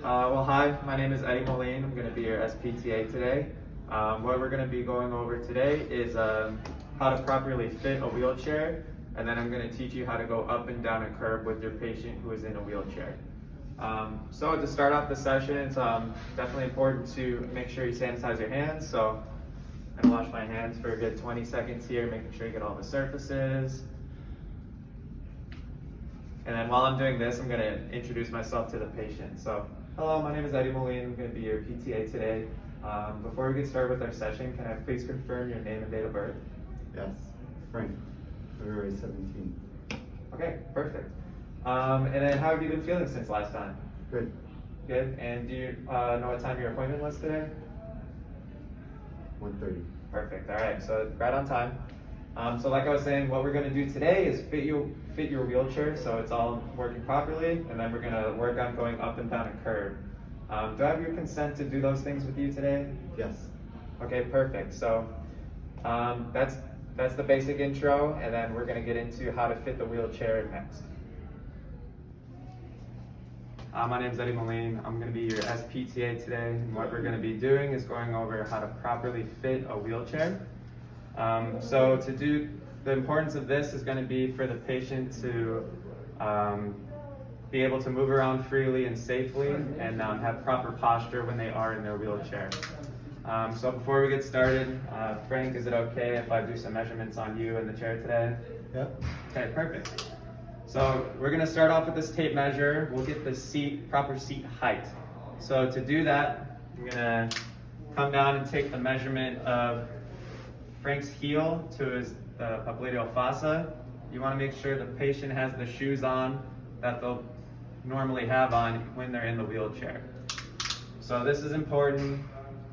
Hi, my name is Eddie Moline. I'm going to be your SPTA today. What we're going to be going over today is how to properly fit a wheelchair, and then I'm going to teach you how to go up and down a curb with your patient who is in a wheelchair. So to start off the session, it's definitely important to make sure you sanitize your hands. So I'm going to wash my hands for a good 20 seconds here, making sure you get all the surfaces. And then while I'm doing this, I'm going to introduce myself to the patient. So, hello, my name is Eddie Moline. I'm going to be your PTA today. Before we get started with our session, can I please confirm your name and date of birth? Yes, Frank, February 17. Okay, perfect. And then how have you been feeling since last time? Good. Good. And do you know what time your appointment was today? 1:30. Perfect. All right, so right on time. So like I was saying, what we're going to do today is fit your wheelchair so it's all working properly, and then we're going to work on going up and down a curb. Do I have your consent to do those things with you today? Yes. Okay, perfect. So that's the basic intro, and then we're going to get into how to fit the wheelchair next. My name is Eddie Moline. I'm going to be your SPTA today, and what we're going to be doing is going over how to properly fit a wheelchair. So to do, the importance of this is going to be for the patient to be able to move around freely and safely, and have proper posture when they are in their wheelchair. So before we get started, Frank, is it okay if I do some measurements on you in the chair today? Yep. Okay, perfect. So we're going to start off with this tape measure. We'll get the proper seat height. So to do that, I'm going to come down and take the measurement of Frank's heel to his popliteal fossa. You want to make sure the patient has the shoes on that they'll normally have on when they're in the wheelchair. So this is important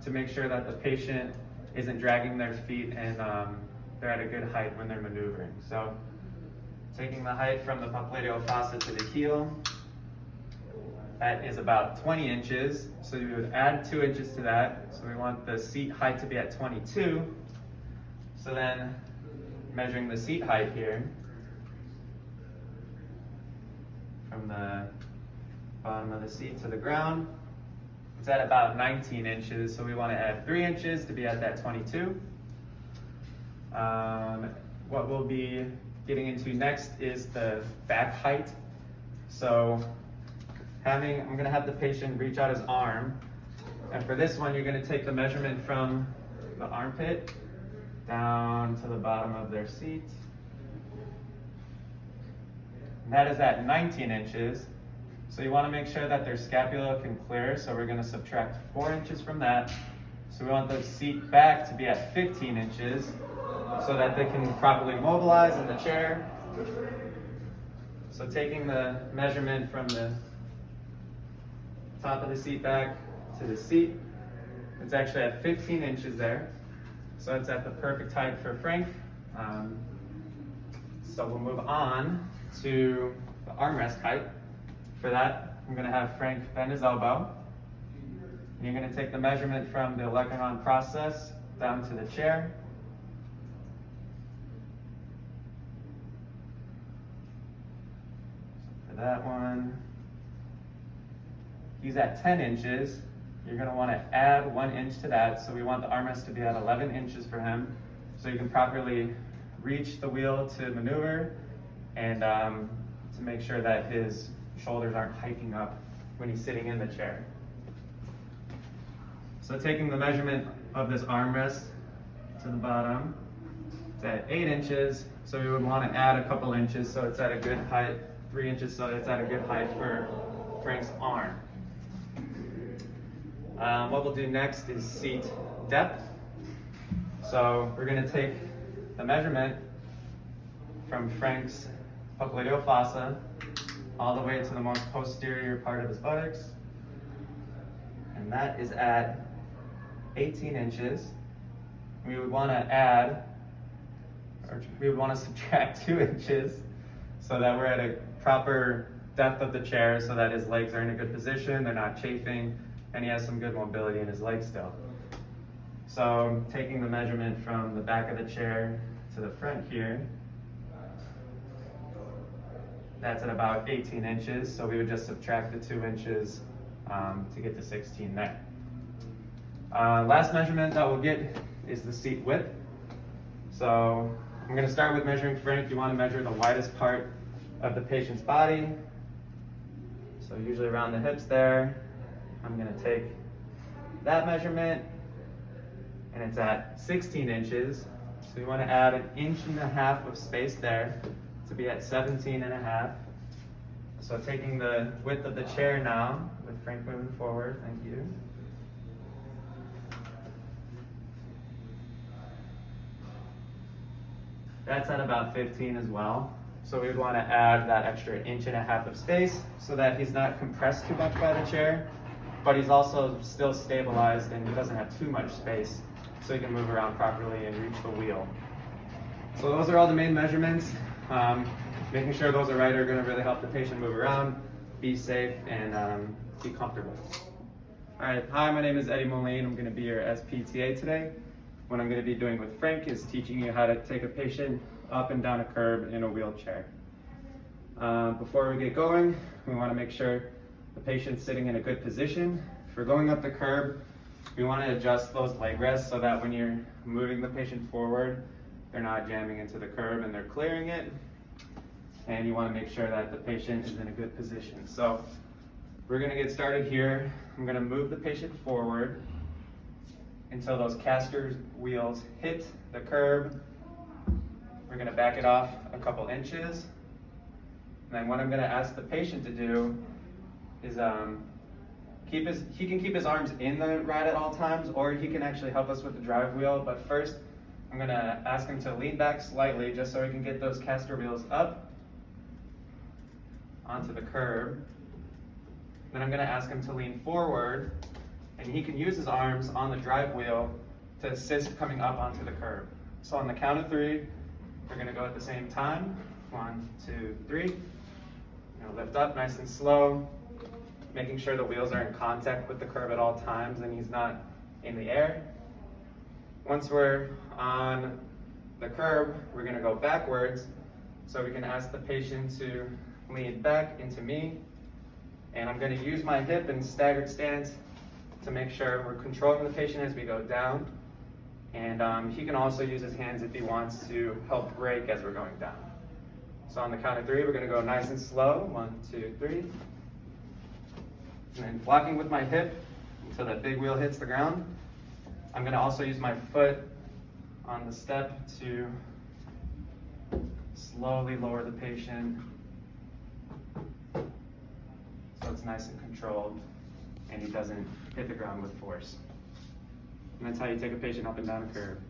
to make sure that the patient isn't dragging their feet and they're at a good height when they're maneuvering. So taking the height from the popliteal fossa to the heel, that is about 20 inches. So you would add 2 inches to that. So we want the seat height to be at 22. So then, measuring the seat height here, from the bottom of the seat to the ground, it's at about 19 inches, so we want to add 3 inches to be at that 22. What we'll be getting into next is the back height. So I'm going to have the patient reach out his arm, and for this one, you're going to take the measurement from the armpit down to the bottom of their seat. And that is at 19 inches. So you want to make sure that their scapula can clear, so we're going to subtract 4 inches from that. So we want the seat back to be at 15 inches so that they can properly mobilize in the chair. So taking the measurement from the top of the seat back to the seat, it's actually at 15 inches there. So it's at the perfect height for Frank. So we'll move on to the armrest height. For that, I'm going to have Frank bend his elbow. And you're going to take the measurement from the Olecranon process down to the chair. For that one, he's at 10 inches. You're going to want to add 1 inch to that, so we want the armrest to be at 11 inches for him, so you can properly reach the wheel to maneuver and to make sure that his shoulders aren't hiking up when he's sitting in the chair. So taking the measurement of this armrest to the bottom, it's at 8 inches, so we would want to add a couple inches so it's at a good height, 3 inches so it's at a good height for Frank's arm. What we'll do next is seat depth. So we're going to take the measurement from Frank's popliteal fossa all the way to the most posterior part of his buttocks. And that is at 18 inches. We would want to subtract 2 inches so that we're at a proper depth of the chair so that his legs are in a good position, they're not chafing, and he has some good mobility in his legs still. So taking the measurement from the back of the chair to the front here, that's at about 18 inches, so we would just subtract the 2 inches to get to 16 there. Last measurement that we'll get is the seat width. So I'm going to start with measuring Frank. You want to measure the widest part of the patient's body. So usually around the hips there. I'm going to take that measurement, and it's at 16 inches. So you want to add 1.5 inches of space there to be at 17.5. So taking the width of the chair now, with Frank moving forward, thank you. That's at about 15 as well. So we would want to add that extra 1.5 inches of space so that he's not compressed too much by the chair, but he's also still stabilized and he doesn't have too much space so he can move around properly and reach the wheel. So those are all the main measurements. Making sure those are right are going to really help the patient move around, be safe, and be comfortable. All right, hi, my name is Eddie Moline. I'm going to be your SPTA today. What I'm going to be doing with Frank is teaching you how to take a patient up and down a curb in a wheelchair. Before we get going, we want to make sure the patient's sitting in a good position. If we're going up the curb, we want to adjust those leg rests so that when you're moving the patient forward, they're not jamming into the curb and they're clearing it. And you want to make sure that the patient is in a good position. So we're going to get started here. I'm going to move the patient forward until those caster wheels hit the curb. We're going to back it off a couple inches. And then what I'm going to ask the patient to do is he can keep his arms in the ride at all times, or he can actually help us with the drive wheel. But first, I'm going to ask him to lean back slightly just so he can get those caster wheels up onto the curb. Then I'm going to ask him to lean forward, and he can use his arms on the drive wheel to assist coming up onto the curb. So on the count of 3, we're going to go at the same time. 1, 2, 3. You're going to lift up nice and slow, making sure the wheels are in contact with the curb at all times and he's not in the air. Once we're on the curb, we're going to go backwards. So we can ask the patient to lean back into me. And I'm going to use my hip in staggered stance to make sure we're controlling the patient as we go down. And he can also use his hands if he wants to help brake as we're going down. So on the count of 3, we're going to go nice and slow. 1, 2, 3. And then blocking with my hip until that big wheel hits the ground. I'm going to also use my foot on the step to slowly lower the patient so it's nice and controlled and he doesn't hit the ground with force. And that's how you take a patient up and down a curb.